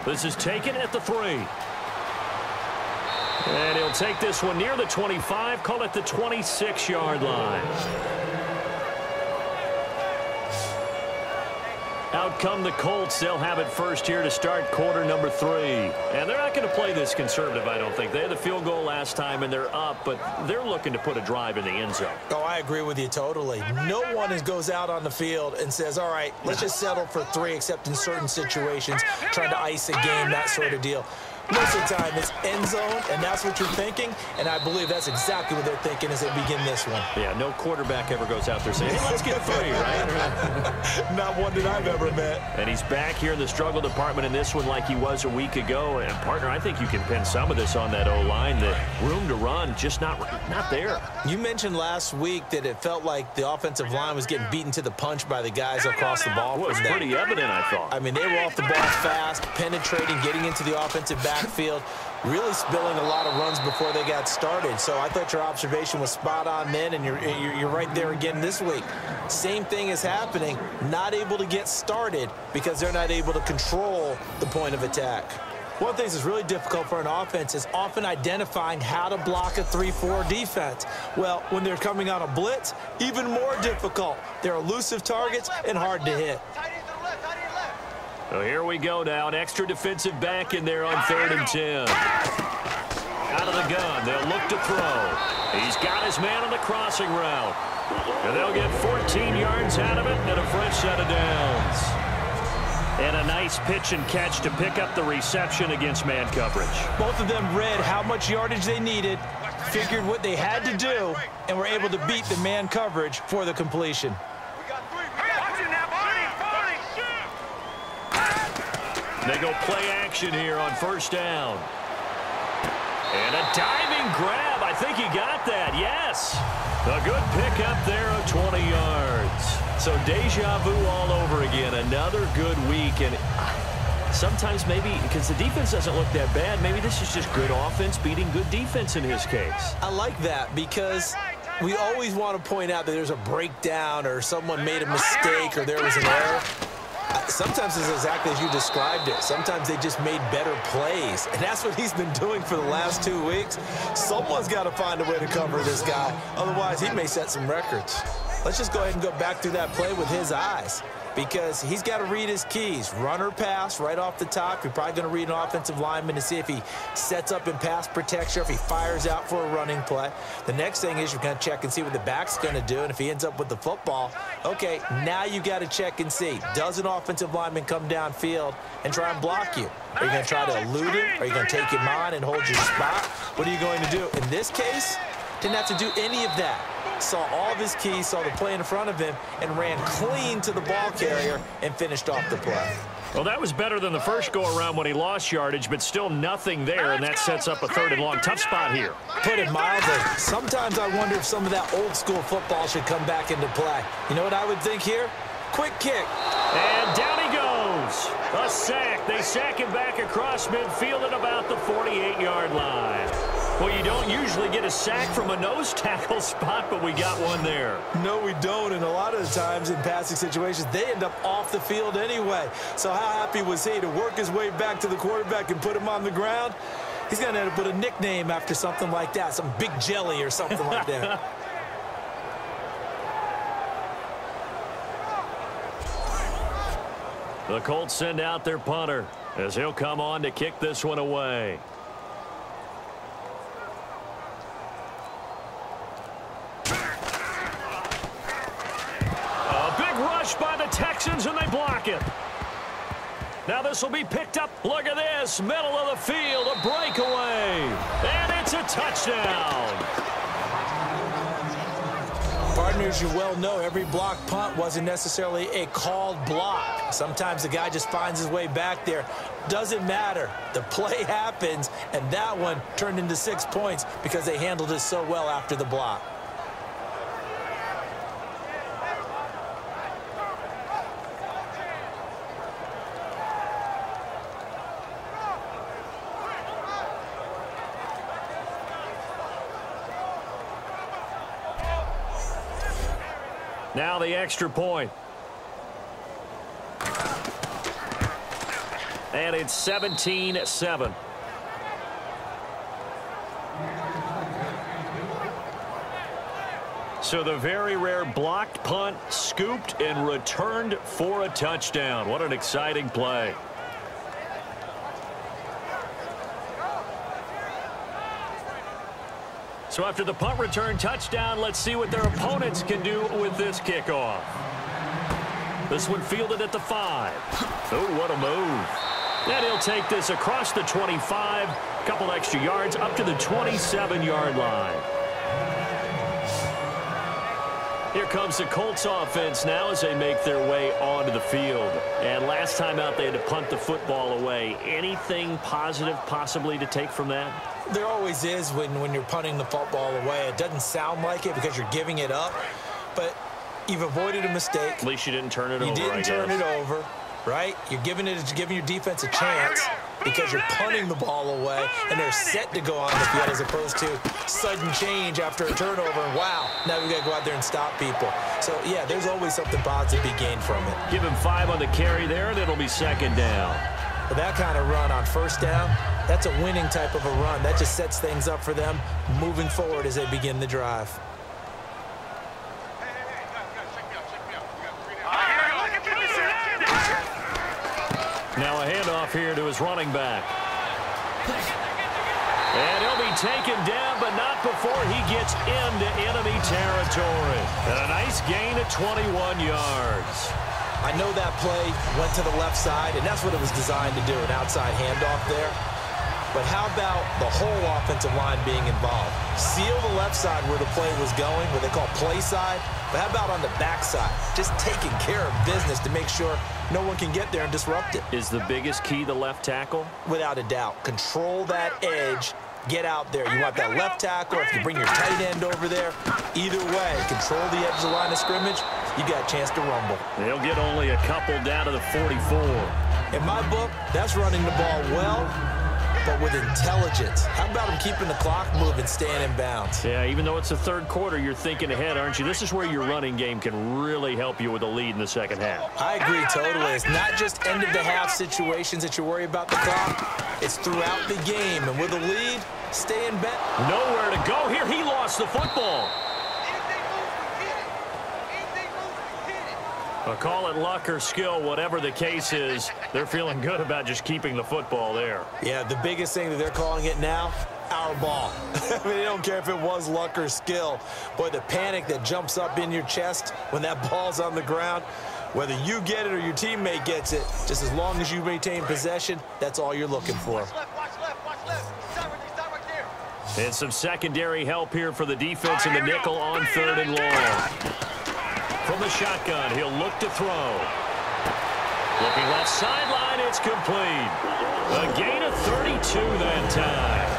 This is taken at the 3. And he'll take this one near the 25, call it the 26-yard line. Out come the Colts. They'll have it first here to start quarter number 3. And they're not going to play this conservative, I don't think. They had the field goal last time, and they're up, but they're looking to put a drive in the end zone. Oh, I agree with you totally. No one goes out on the field and says, all right, let's just settle for 3, except in certain situations, trying to ice a game, that sort of deal. Most of the time, it's end zone, and that's what you're thinking, and I believe that's exactly what they're thinking as they begin this one. Yeah, no quarterback ever goes out there saying, hey, let's get 3, right? Not one that I've ever met. And he's back here in the struggle department in this one like he was a week ago. And, partner, I think you can pin some of this on that O-line. The room to run just not there. You mentioned last week that it felt like the offensive line was getting beaten to the punch by the guys across the ball. Well, it was pretty evident, I thought. I mean, they were off the ball fast, penetrating, getting into the offensive backfield, really spilling a lot of runs before they got started. So I thought your observation was spot on then, and you're right there again this week. Same thing is happening, not able to get started because they're not able to control the point of attack. One of the things that's really difficult for an offense is often identifying how to block a 3-4 defense. Well, when they're coming on a blitz, even more difficult. They're elusive targets and hard to hit. So here we go now. An extra defensive back in there on 3rd and 10. Out of the gun. They'll look to throw. He's got his man on the crossing route. And they'll get 14 yards out of it and a fresh set of downs. And a nice pitch and catch to pick up the reception against man coverage. Both of them read how much yardage they needed, figured what they had to do, and were able to beat the man coverage for the completion. They go play action here on 1st down. And a diving grab. I think he got that. Yes. A good pickup there of 20 yards. So deja vu all over again. Another good week. And sometimes maybe because the defense doesn't look that bad, maybe this is just good offense beating good defense in his case. I like that because we always want to point out that there's a breakdown or someone made a mistake or there was an error. Sometimes it's exactly as you described it. Sometimes they just made better plays. And that's what he's been doing for the last 2 weeks. Someone's got to find a way to cover this guy. Otherwise, he may set some records. Let's just go ahead and go back through that play with his eyes, because he's got to read his keys. Run or pass right off the top. You're probably going to read an offensive lineman to see if he sets up in pass protection, or if he fires out for a running play. The next thing is you're going to check and see what the back's going to do, and if he ends up with the football, okay, now you got to check and see. Does an offensive lineman come downfield and try and block you? Are you going to try to elude him? Are you going to take him on and hold your spot? What are you going to do? In this case, didn't have to do any of that. Saw all of his keys, saw the play in front of him, and ran clean to the ball carrier and finished off the play. Well, that was better than the first go-around when he lost yardage, but still nothing there, and that sets up a 3rd and long. Tough spot here. Put it mildly. Sometimes I wonder if some of that old-school football should come back into play. You know what I would think here? Quick kick. And down he goes. A sack. They sack him back across midfield at about the 48-yard line. Well, you don't usually get a sack from a nose tackle spot, but we got one there. No, we don't, and a lot of the times in passing situations, they end up off the field anyway. So how happy was he to work his way back to the quarterback and put him on the ground? He's going to end up with a nickname after something like that, some Big Jelly or something like that. The Colts send out their punter as he'll come on to kick this one away. By the Texans, and they block it. Now this will be picked up. Look at this. Middle of the field, a breakaway. And it's a touchdown. Partners, you well know every block punt wasn't necessarily a called block. Sometimes the guy just finds his way back there. Doesn't matter. The play happens, and that one turned into 6 points because they handled it so well after the block. Now the extra point. and it's 17-7. So the very rare blocked punt, scooped and returned for a touchdown. What an exciting play. So after the punt return touchdown, let's see what their opponents can do with this kickoff. This one fielded at the 5. Oh, what a move. And he'll take this across the 25, a couple extra yards up to the 27-yard line. Here comes the Colts offense now as they make their way onto the field. And last time out, they had to punt the football away. Anything positive possibly to take from that? There always is when you're punting the football away. It doesn't sound like it because you're giving it up, but you've avoided a mistake. At least you didn't turn it over, You didn't turn it over, right? You're giving your defense a chance because you're punting the ball away, and they're set to go on the field as opposed to sudden change after a turnover, and wow, now we got to go out there and stop people. So, yeah, there's always something positive to be gained from it. Give him 5 on the carry there, and it'll be second down. But that kind of run on first down, that's a winning type of a run. That just sets things up for them moving forward as they begin the drive. Now a handoff here to his running back. And he'll be taken down, but not before he gets into enemy territory. And a nice gain of 21 yards. I know that play went to the left side, and that's what it was designed to do, an outside handoff there. But how about the whole offensive line being involved? Seal the left side where the play was going, what they call play side. But how about on the back side? Just taking care of business to make sure no one can get there and disrupt it. Is the biggest key the left tackle? Without a doubt. Control that edge. Get out there. You want that left tackle, or if you bring your tight end over there, either way, control the edge of the line of scrimmage, you got a chance to rumble. They'll get only a couple down to the 44. In my book, that's running the ball well, but with intelligence. How about him keeping the clock moving, staying in bounds? Yeah, even though it's the third quarter, you're thinking ahead, aren't you? This is where your running game can really help you with a lead in the second half. I agree totally. It's not just end-of-the-half situations that you worry about the clock. It's throughout the game. And with a lead, stay in bed. Nowhere to go here. He lost the football. Call it luck or skill, whatever the case is, they're feeling good about just keeping the football there. Yeah, the biggest thing that they're calling it now, our ball. I mean, they don't care if it was luck or skill. Boy, the panic that jumps up in your chest when that ball's on the ground, whether you get it or your teammate gets it, just as long as you maintain possession, that's all you're looking for. And some secondary help here for the defense in the nickel on 3rd and long. From the shotgun, he'll look to throw. Looking left sideline, it's complete. A gain of 32 that time.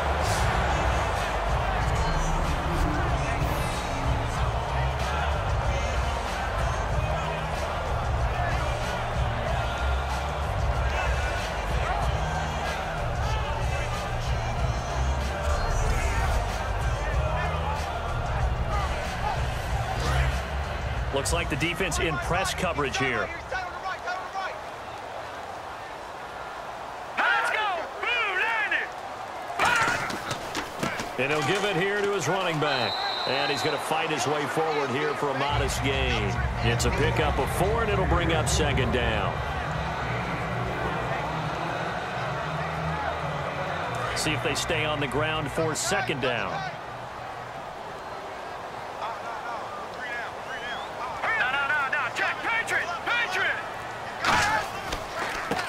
Looks like the defense in press coverage here. And he'll give it here to his running back. And he's going to fight his way forward here for a modest gain. It's a pickup of 4, and it'll bring up 2nd down. See if they stay on the ground for 2nd down.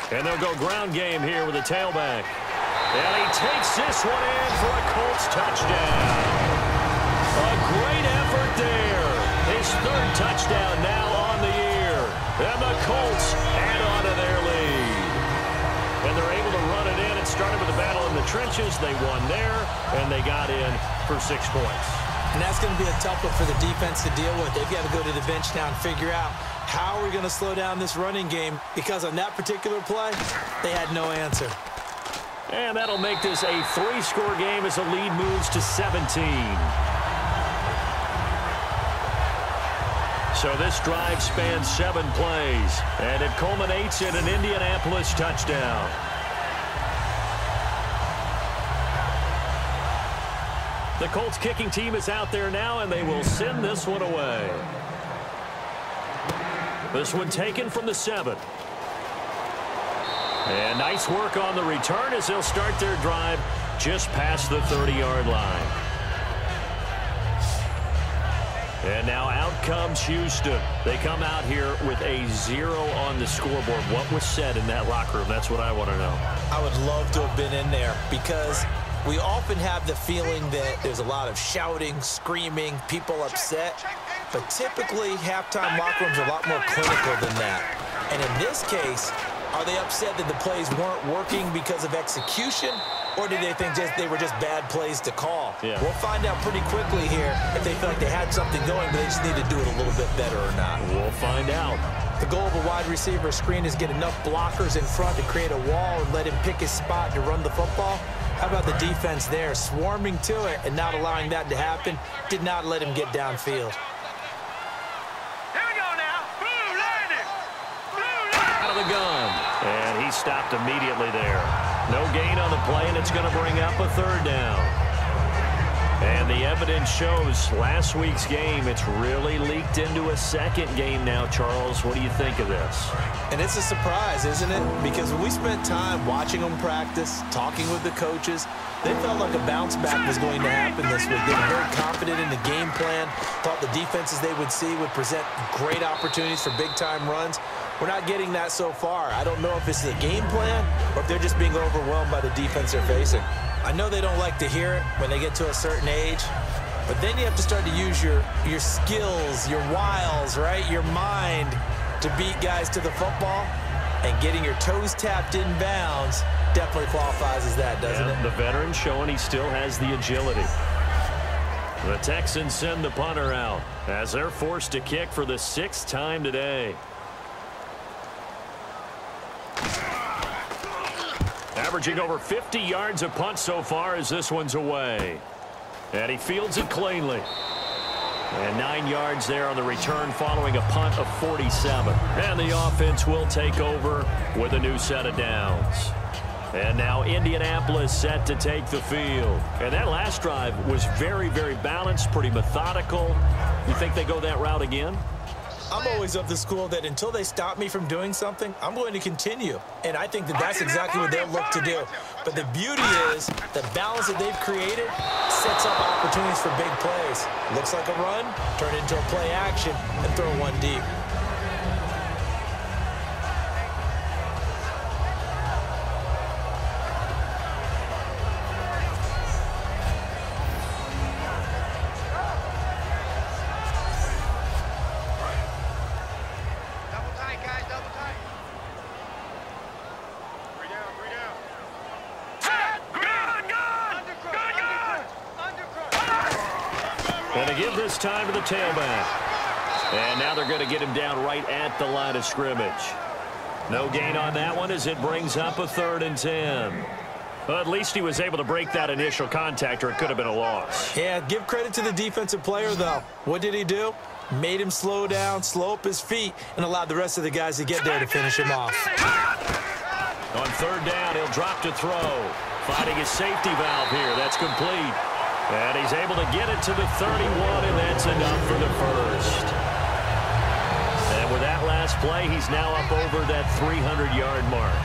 And they'll go ground game here with a tailback. And he takes this one in for a Colts touchdown. A great effort there. His 3rd touchdown now on the year. And the Colts add on to their lead. And they're able to run it in. It started with a battle in the trenches. They won there, and they got in for 6 points. And that's going to be a tough one for the defense to deal with. They've got to go to the bench now and figure out how are we going to slow down this running game, because on that particular play, they had no answer. And that'll make this a 3-score game as the lead moves to 17. So this drive spans 7 plays, and it culminates in an Indianapolis touchdown. The Colts kicking team is out there now, and they will send this one away. This one taken from the 7. And nice work on the return as they'll start their drive just past the 30-yard line. And now out comes Houston. They come out here with a 0 on the scoreboard. What was said in that locker room? That's what I want to know. I would love to have been in there because we often have the feeling that there's a lot of shouting, screaming, people upset. But typically, halftime locker rooms are a lot more clinical than that. And in this case, are they upset that the plays weren't working because of execution? Or did they think they were just bad plays to call? Yeah. We'll find out pretty quickly here if they feel like they had something going, but they just need to do it a little bit better or not. We'll find out. The goal of a wide receiver screen is get enough blockers in front to create a wall and let him pick his spot to run the football. How about the defense there, swarming to it and not allowing that to happen? Did not let him get downfield. Here we go now. Blue landing. Blue landing. Out of the gun. And he stopped immediately there. No gain on the play, and it's going to bring up a 3rd down. And the evidence shows last week's game, it's really leaked into a second game now, Charles. What do you think of this? And it's a surprise, isn't it? Because when we spent time watching them practice, talking with the coaches, they felt like a bounce back was going to happen this week. They were very confident in the game plan, thought the defenses they would see would present great opportunities for big-time runs. We're not getting that so far. I don't know if it's the game plan or if they're just being overwhelmed by the defense they're facing. I know they don't like to hear it when they get to a certain age, but then you have to start to use your skills, your wiles, right, your mind to beat guys to the football, and getting your toes tapped in bounds definitely qualifies as that, doesn't it? The veteran showing he still has the agility. The Texans send the punter out as they're forced to kick for the 6th time today. Averaging over 50 yards a punt so far as this one's away. And he fields it cleanly. And 9 yards there on the return following a punt of 47. And the offense will take over with a new set of downs. And now Indianapolis set to take the field. And that last drive was very, very balanced, pretty methodical. You think they go that route again? I'm always of the school that until they stop me from doing something, I'm going to continue. And I think that that's exactly what they'll look to do. But the beauty is the balance that they've created sets up opportunities for big plays. Looks like a run, turn it into a play action, and throw one deep. And they give this time to the tailback. And now they're going to get him down right at the line of scrimmage. No gain on that one as it brings up a 3rd and 10. Well, at least he was able to break that initial contact, or it could have been a loss. Yeah, give credit to the defensive player, though. What did he do? Made him slow down, slow up his feet, and allowed the rest of the guys to get there to finish him off. On 3rd down, he'll drop to throw. Finding his safety valve here. That's complete. And he's able to get it to the 31, and that's enough for the first. And with that last play, he's now up over that 300-yard mark.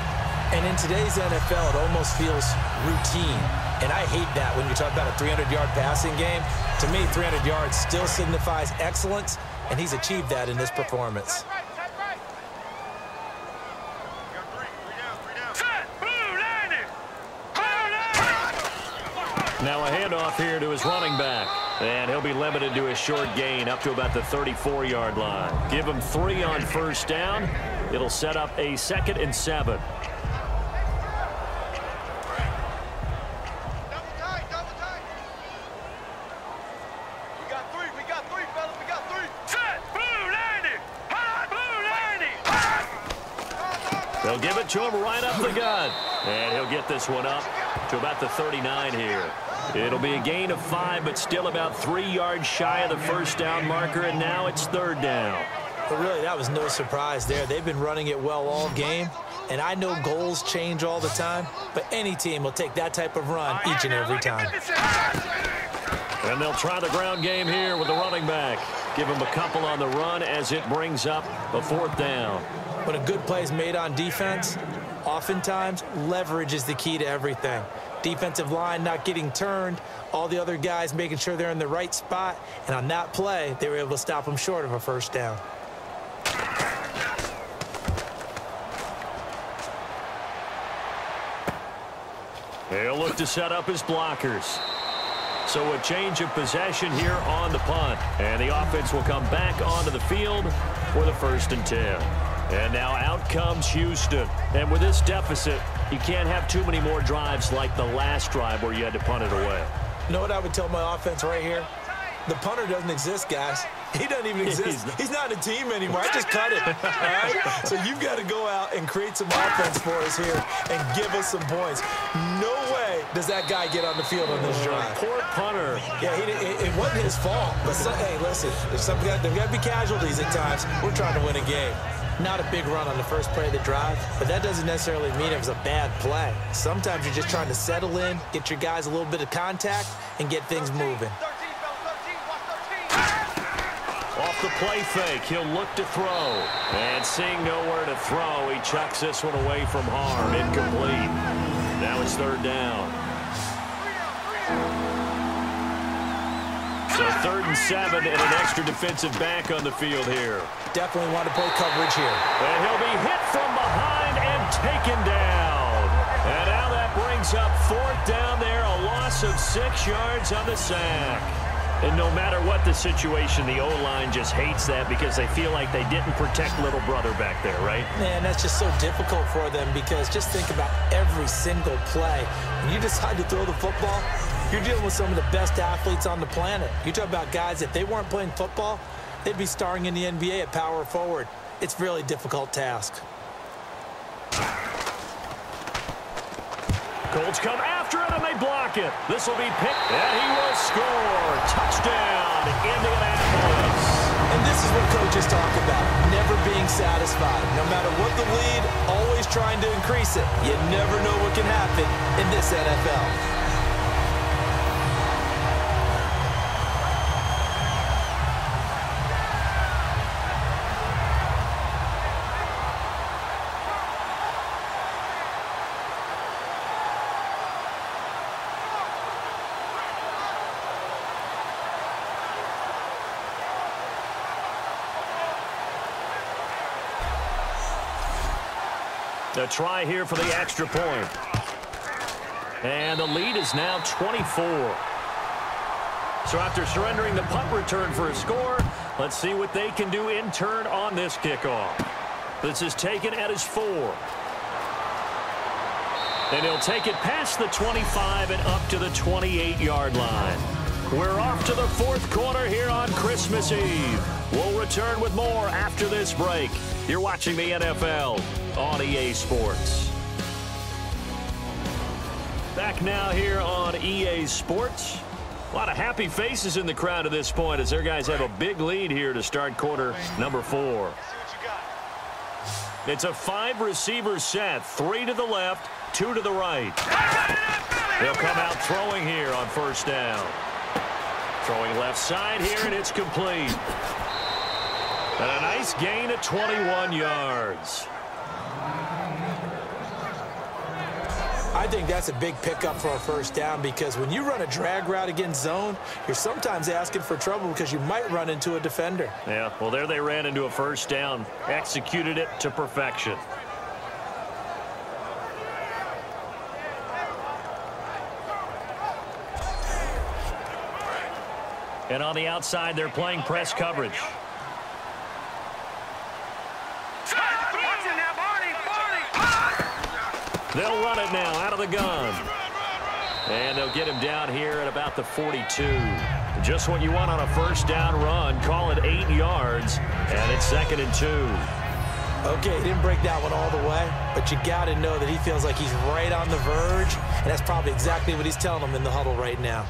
And in today's NFL, it almost feels routine. And I hate that when you talk about a 300-yard passing game. To me, 300 yards still signifies excellence, and he's achieved that in this performance. Now a handoff here to his running back. And he'll be limited to a short gain up to about the 34-yard line. Give him 3 on 1st down. It'll set up a 2nd and 7. They'll give it to him right up the gut. And he'll get this one up to about the 39 here. It'll be a gain of 5, but still about 3 yards shy of the 1st down marker, and now it's 3rd down. But really, that was no surprise there. They've been running it well all game, and I know goals change all the time, but any team will take that type of run each and every time. And they'll try the ground game here with the running back. Give him a couple on the run as it brings up a 4th down. When a good play is made on defense, oftentimes leverage is the key to everything. Defensive line not getting turned, all the other guys making sure they're in the right spot, and on that play, they were able to stop them short of a 1st down. He'll look to set up his blockers. So a change of possession here on the punt. And the offense will come back onto the field for the 1st and 10. And now out comes Houston. And with this deficit, you can't have too many more drives like the last drive where you had to punt it away. You know what I would tell my offense right here? The punter doesn't exist, guys. He doesn't even exist. He's not a team anymore. I just cut it, all right? So you've got to go out and create some offense for us here and give us some points. No way does that guy get on the field on this drive. Poor punter. Yeah, it wasn't his fault. But hey, listen, there's got to be casualties at times. We're trying to win a game. Not a big run on the first play of the drive, but that doesn't necessarily mean it was a bad play. Sometimes you're just trying to settle in, get your guys a little bit of contact, and get things moving. Off the play fake, he'll look to throw. And seeing nowhere to throw, he chucks this one away from harm. Incomplete. Now it's 3rd down. So 3rd and 7 and an extra defensive back on the field here. Definitely want to play coverage here. And he'll be hit from behind and taken down. And now that brings up 4th down there, a loss of 6 yards on the sack. And no matter what the situation, the O-line just hates that because they feel like they didn't protect little brother back there, right? Man, that's just so difficult for them because just think about every single play. When you decide to throw the football, you're dealing with some of the best athletes on the planet. You talk about guys, if they weren't playing football, they'd be starring in the NBA at power forward. It's a really difficult task. Colts come after it, and they block it. This will be picked, and he will score. Touchdown, Indianapolis. And this is what coaches talk about, never being satisfied. No matter what the lead, always trying to increase it. You never know what can happen in this NFL. A try here for the extra point. And the lead is now 24. So after surrendering the punt return for a score, let's see what they can do in turn on this kickoff. This is taken at his 4. And he'll take it past the 25 and up to the 28-yard line. We're off to the 4th quarter here on Christmas Eve. We'll return with more after this break. You're watching the NFL on EA Sports. Back now here on EA Sports. A lot of happy faces in the crowd at this point as their guys have a big lead here to start quarter number 4. It's a 5-receiver set, 3 to the left, 2 to the right. They'll come out throwing here on 1st down. Throwing left side here, and it's complete. And a nice gain of 21 yards. I think that's a big pickup for a 1st down because when you run a drag route against zone, you're sometimes asking for trouble because you might run into a defender. Yeah, well, there they ran into a 1st down, executed it to perfection. And on the outside, they're playing press coverage. They'll run it now out of the gun. And they'll get him down here at about the 42. Just what you want on a 1st down run. Call it 8 yards. And it's 2nd and 2. Okay, he didn't break that one all the way, but you got to know that he feels like he's right on the verge, and that's probably exactly what he's telling them in the huddle right now.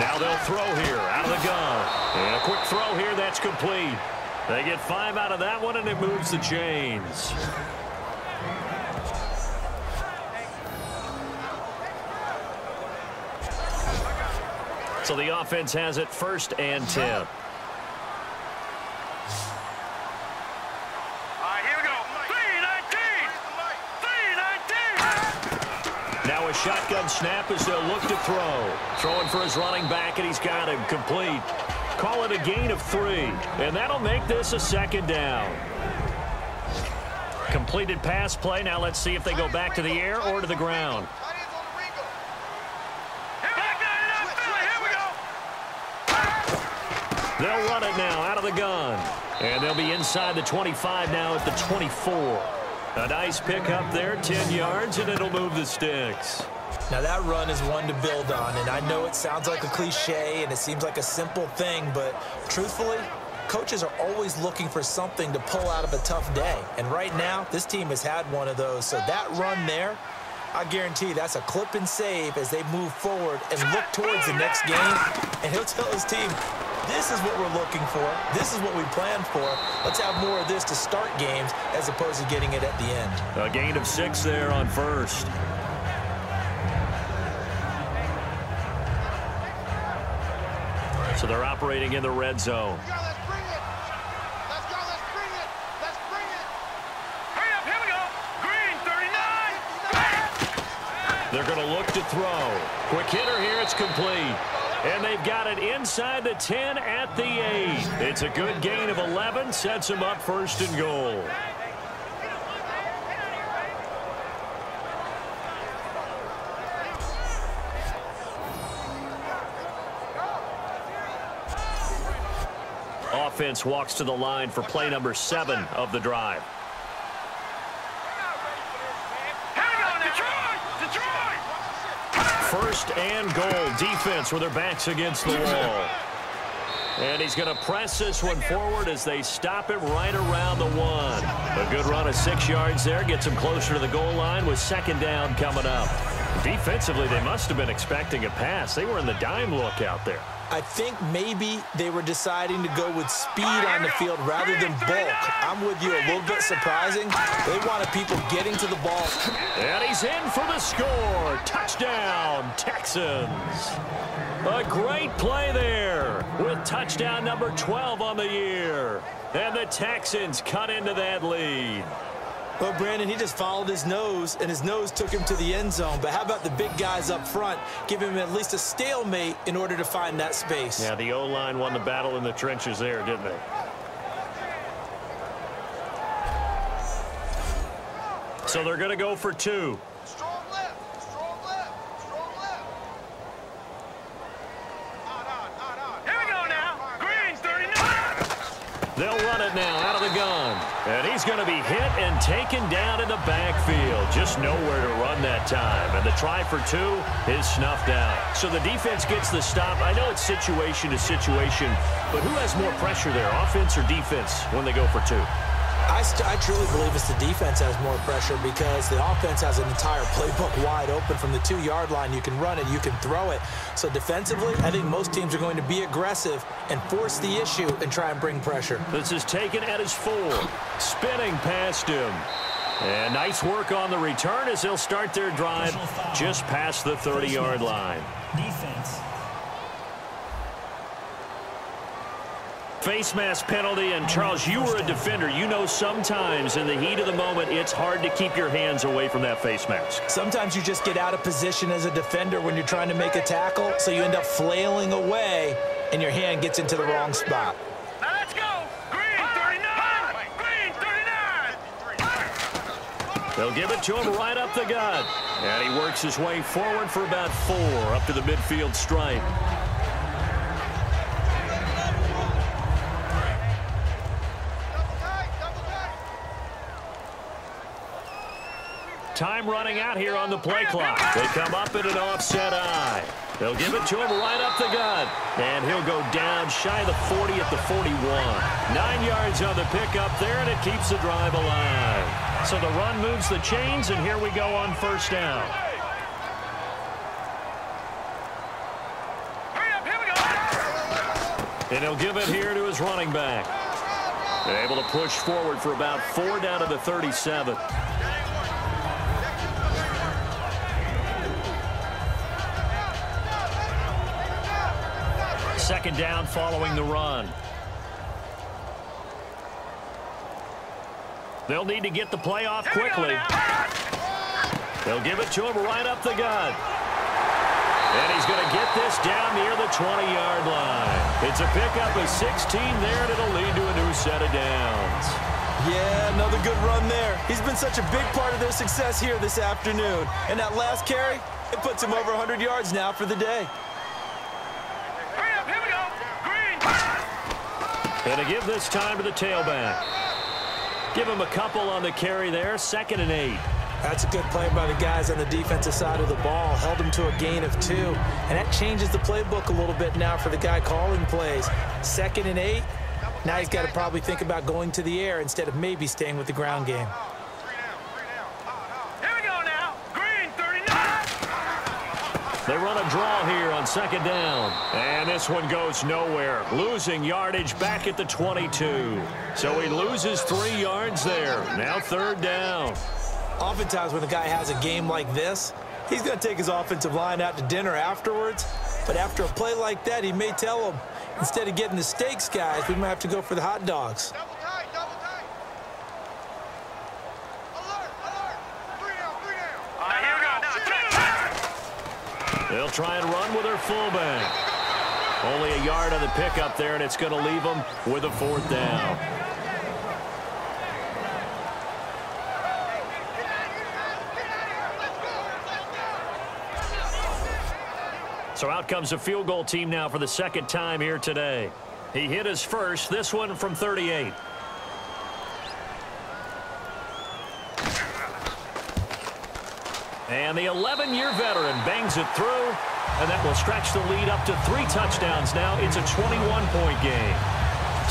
Now they'll throw here out of the gun. And a quick throw here, that's complete. They get 5 out of that one, and it moves the chains. So the offense has it 1st and 10. Now a shotgun snap as they'll look to throw. Throwing for his running back, and he's got him complete. Call it a gain of 3, and that'll make this a 2nd down. Completed pass play. Now let's see if they go back to the air or to the ground. They'll run it now out of the gun. And they'll be inside the 25 now at the 24. A nice pickup there, 10 yards, and it'll move the sticks. Now that run is one to build on, and I know it sounds like a cliche and it seems like a simple thing, but truthfully, coaches are always looking for something to pull out of a tough day. And right now, this team has had one of those. So that run there, I guarantee that's a clip and save as they move forward and look towards the next game. And he'll tell his team, this is what we're looking for. This is what we planned for. Let's have more of this to start games as opposed to getting it at the end. A gain of 6 there on 1st. So they're operating in the red zone. They're going to look to throw. Quick hitter here, it's complete. And they've got it inside the 10 at the 8. It's a good gain of 11, sets them up 1st and goal. Offense walks to the line for play number 7 of the drive. First and goal. Defense with their backs against the wall. And he's going to press this one forward as they stop it right around the 1. A good run of 6 yards there. Gets him closer to the goal line with 2nd down coming up. Defensively, they must have been expecting a pass. They were in the dime look out there. I think maybe they were deciding to go with speed on the field rather than bulk. I'm with you, a little bit surprising. They wanted people getting to the ball. And he's in for the score. Touchdown, Texans. A great play there with touchdown number 12 on the year. And the Texans cut into that lead. Well, Brandon, he just followed his nose, and his nose took him to the end zone. But how about the big guys up front? Give him at least a stalemate in order to find that space. Yeah, the O-line won the battle in the trenches there, didn't they? So they're going to go for 2. Strong left. Here we go now. Green, 39. They'll run it now out of the gun. And he's going to be hit and taken down in the backfield. Just nowhere to run that time. And the try for 2 is snuffed out. So the defense gets the stop. I know it's situation to situation, but who has more pressure there, offense or defense, when they go for 2? I truly believe it's the defense has more pressure because the offense has an entire playbook wide open from the 2-yard line. You can run it, you can throw it. So defensively, I think most teams are going to be aggressive and force the issue and try and bring pressure. This is taken at his 4. Spinning past him. And nice work on the return as they'll start their drive just past the 30-yard line. Defense. Face mask penalty, and Charles, you were a defender. You know sometimes in the heat of the moment, it's hard to keep your hands away from that face mask. Sometimes you just get out of position as a defender when you're trying to make a tackle, so you end up flailing away, and your hand gets into the wrong spot. Now let's go. Green, 39. Green, 39. They'll give it to him right up the gut. And he works his way forward for about 4 up to the midfield stripe. Time running out here on the play clock. They come up in an offset eye. They'll give it to him right up the gut. And he'll go down shy of the 40 at the 41. 9 yards on the pickup there, and it keeps the drive alive. So the run moves the chains, and here we go on 1st down. And he'll give it here to his running back. They're able to push forward for about 4 down to the 37. Second down following the run. They'll need to get the play off quickly. They'll give it to him right up the gut. And he's going to get this down near the 20-yard line. It's a pickup of 16 there, and it'll lead to a new set of downs. Yeah, another good run there. He's been such a big part of their success here this afternoon. And that last carry, it puts him over 100 yards now for the day. Hurry up, here we go. Green. And to give this time to the tailback. Give him a couple on the carry there, 2nd and 8. That's a good play by the guys on the defensive side of the ball. Held him to a gain of 2. And that changes the playbook a little bit now for the guy calling plays. 2nd and 8. Now he's got to probably think about going to the air instead of maybe staying with the ground game. Here we go now. Green, 39. They run a draw here on 2nd down. And this one goes nowhere. Losing yardage back at the 22. So he loses 3 yards there. Now 3rd down. Oftentimes when a guy has a game like this, he's going to take his offensive line out to dinner afterwards. But after a play like that, he may tell them, instead of getting the steaks, guys, we might have to go for the hot dogs. Double tight, double tight. Alert, alert. 3 down, 3 down. All right, here we go. Now, They'll try and run with their fullback. Only a yard on the pickup there, and it's going to leave them with a 4th down. So out comes the field goal team now for the 2nd time here today. He hit his first, this one from 38. And the 11-year veteran bangs it through, and that will stretch the lead up to 3 touchdowns now. It's a 21-point game.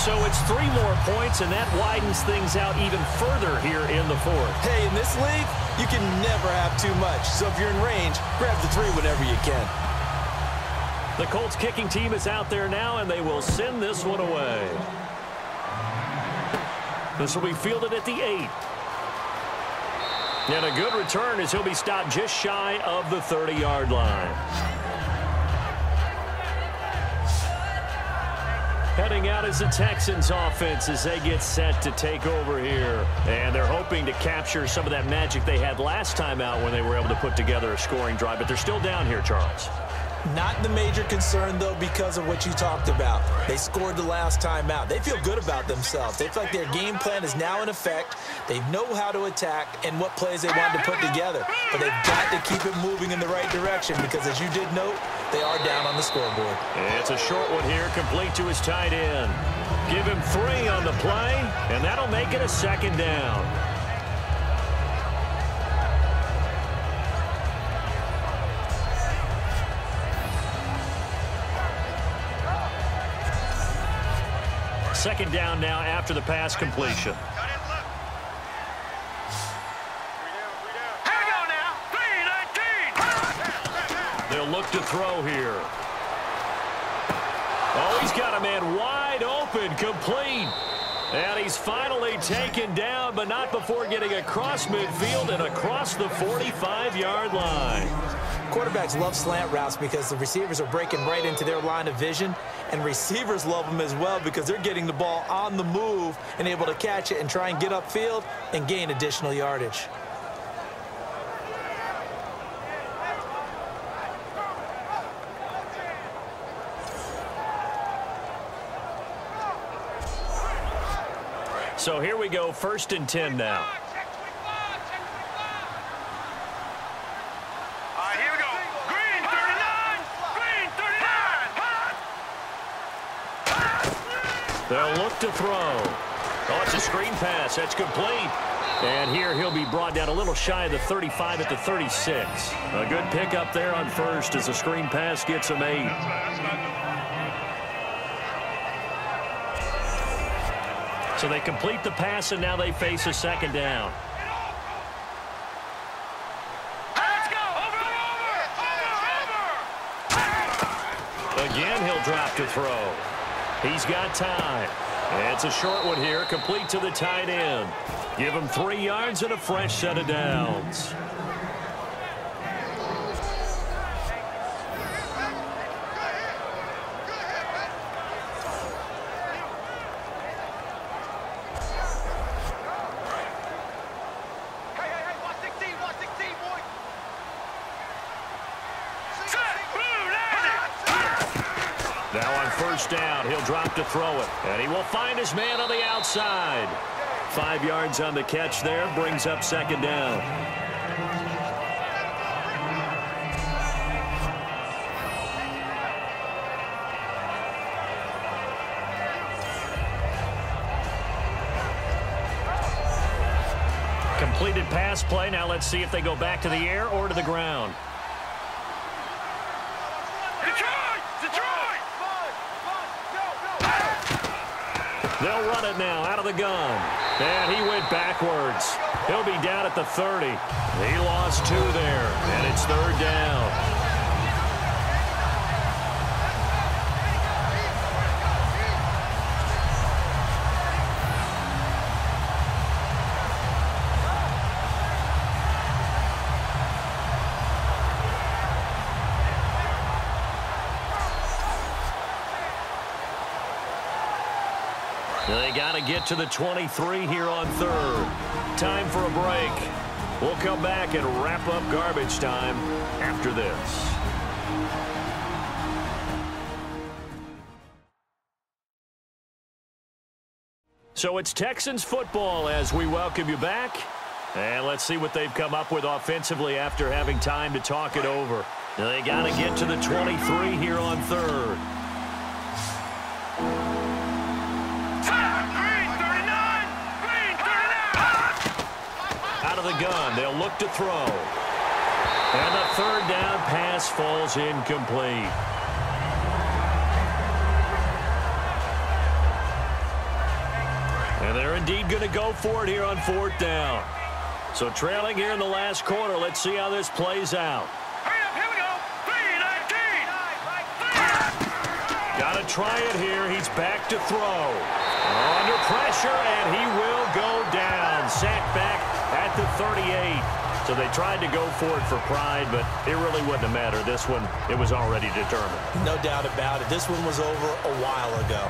So it's 3 more points, and that widens things out even further here in the 4th. Hey, in this league, you can never have too much. So if you're in range, grab the 3 whenever you can. The Colts kicking team is out there now, and they will send this one away. This will be fielded at the 8. And a good return as he'll be stopped just shy of the 30-yard line. Heading out is the Texans offense as they get set to take over here. And they're hoping to capture some of that magic they had last time out when they were able to put together a scoring drive. But they're still down here, Charles. Not the major concern, though, because of what you talked about. They scored the last time out. They feel good about themselves. They feel like their game plan is now in effect. They know how to attack and what plays they want to put together. But they've got to keep it moving in the right direction because, as you did note, they are down on the scoreboard. It's a short one here, complete to his tight end. Give him 3 on the play, and that'll make it a 2nd down. Second down now after the pass completion. Here we go now. 3-19. They'll look to throw here. Oh, he's got a man wide open, complete. And he's finally taken down, but not before getting across midfield and across the 45-yard line. Quarterbacks love slant routes because the receivers are breaking right into their line of vision, and receivers love them as well because they're getting the ball on the move and able to catch it and try and get upfield and gain additional yardage. So here we go, 1st and 10 now. Here we go. Green, 39. Green, 39. They'll look to throw. Oh, it's a screen pass. That's complete. And here he'll be brought down a little shy of the 35 at the 36. A good pickup there on 1st as the screen pass gets him 8. So they complete the pass, and now they face a 2nd down. Let's go. Over. Again, he'll drop to throw. He's got time. It's a short one here, complete to the tight end. Give him 3 yards and a fresh set of downs. first down. He'll drop to throw it. And he will find his man on the outside. 5 yards on the catch there. Brings up second down. Completed pass play. Now let's see if they go back to the air or to the ground. They'll run it now out of the gun. And he went backwards. He'll be down at the 30. He lost 2 there, and it's third down. They got to get to the 23 here on third. Time for a break. We'll come back and wrap up garbage time after this. So it's Texans football as we welcome you back. And let's see what they've come up with offensively after having time to talk it over. They got to get to the 23 here on third. Out of the gun, they'll look to throw. And the third down pass falls incomplete. And they're indeed going to go for it here on fourth down. So trailing here in the last quarter, let's see how this plays out. Here we go. 3-19. Got to try it here. He's back to throw. Under pressure, and he will go down. Sacked back at the 38. So they tried to go for it for pride, but it really wouldn't have mattered. This one, it was already determined. No doubt about it. This one was over a while ago.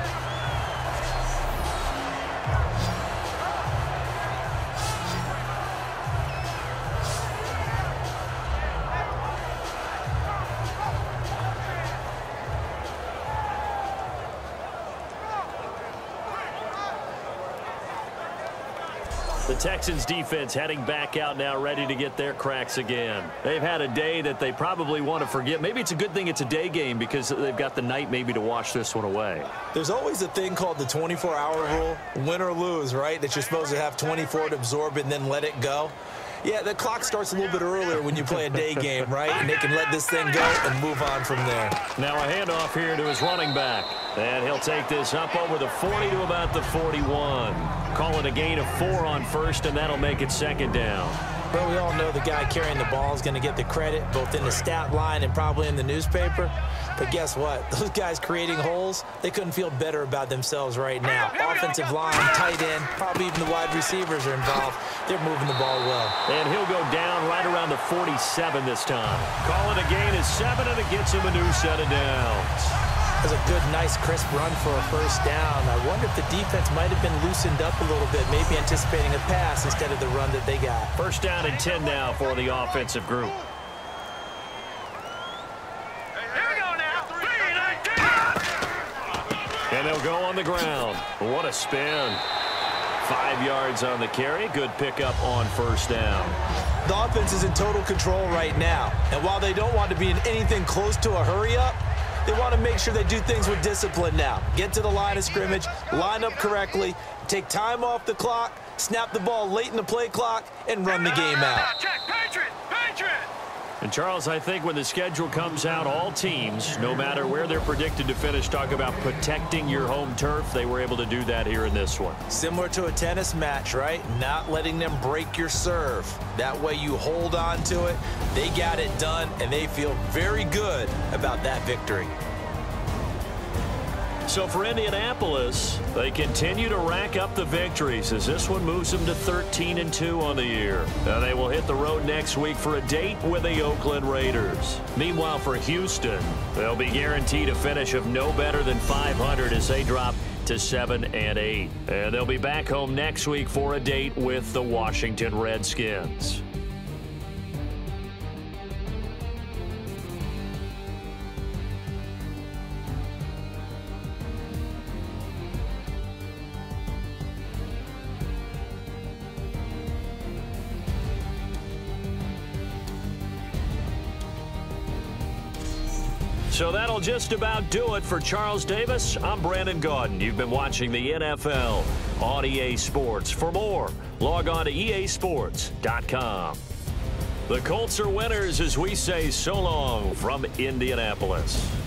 The Texans defense heading back out now, ready to get their cracks again. They've had a day that they probably want to forget. Maybe it's a good thing it's a day game because they've got the night maybe to wash this one away. There's always a thing called the 24-hour rule, win or lose, right? That you're supposed to have 24 to absorb and then let it go. Yeah, the clock starts a little bit earlier when you play a day game, right? And they can let this thing go and move on from there. Now a handoff here to his running back. And he'll take this up over the 40 to about the 41. Call it a gain of 4 on first, and that'll make it second down. Well, we all know the guy carrying the ball is going to get the credit, both in the stat line and probably in the newspaper. But guess what? Those guys creating holes, they couldn't feel better about themselves right now. Offensive line, tight end, probably even the wide receivers are involved. They're moving the ball well. And he'll go down right around the 47 this time. Call it a gain of 7, and it gets him a new set of downs. That was a good, nice, crisp run for a first down. I wonder if the defense might have been loosened up a little bit, maybe anticipating a pass instead of the run that they got. First down and 10 now for the offensive group. Here we go now. 3-19. And they'll go on the ground. What a spin. 5 yards on the carry. Good pickup on first down. The offense is in total control right now. And while they don't want to be in anything close to a hurry-up, they want to make sure they do things with discipline now. Get to the line of scrimmage, line up correctly, take time off the clock, snap the ball late in the play clock, and run the game out. Check, Patriot, Patriot. And, Charles, I think when the schedule comes out, all teams, no matter where they're predicted to finish, talk about protecting your home turf. They were able to do that here in this one. Similar to a tennis match, right? Not letting them break your serve. That way you hold on to it. They got it done, and they feel very good about that victory. So for Indianapolis, they continue to rack up the victories as this one moves them to 13-2 on the year. Now they will hit the road next week for a date with the Oakland Raiders. Meanwhile, for Houston, they'll be guaranteed a finish of no better than 500 as they drop to 7-8. And they'll be back home next week for a date with the Washington Redskins. So that'll just about do it for Charles Davis. I'm Brandon Gaudin. You've been watching the NFL on EA Sports. For more, log on to easports.com. The Colts are winners as we say so long from Indianapolis.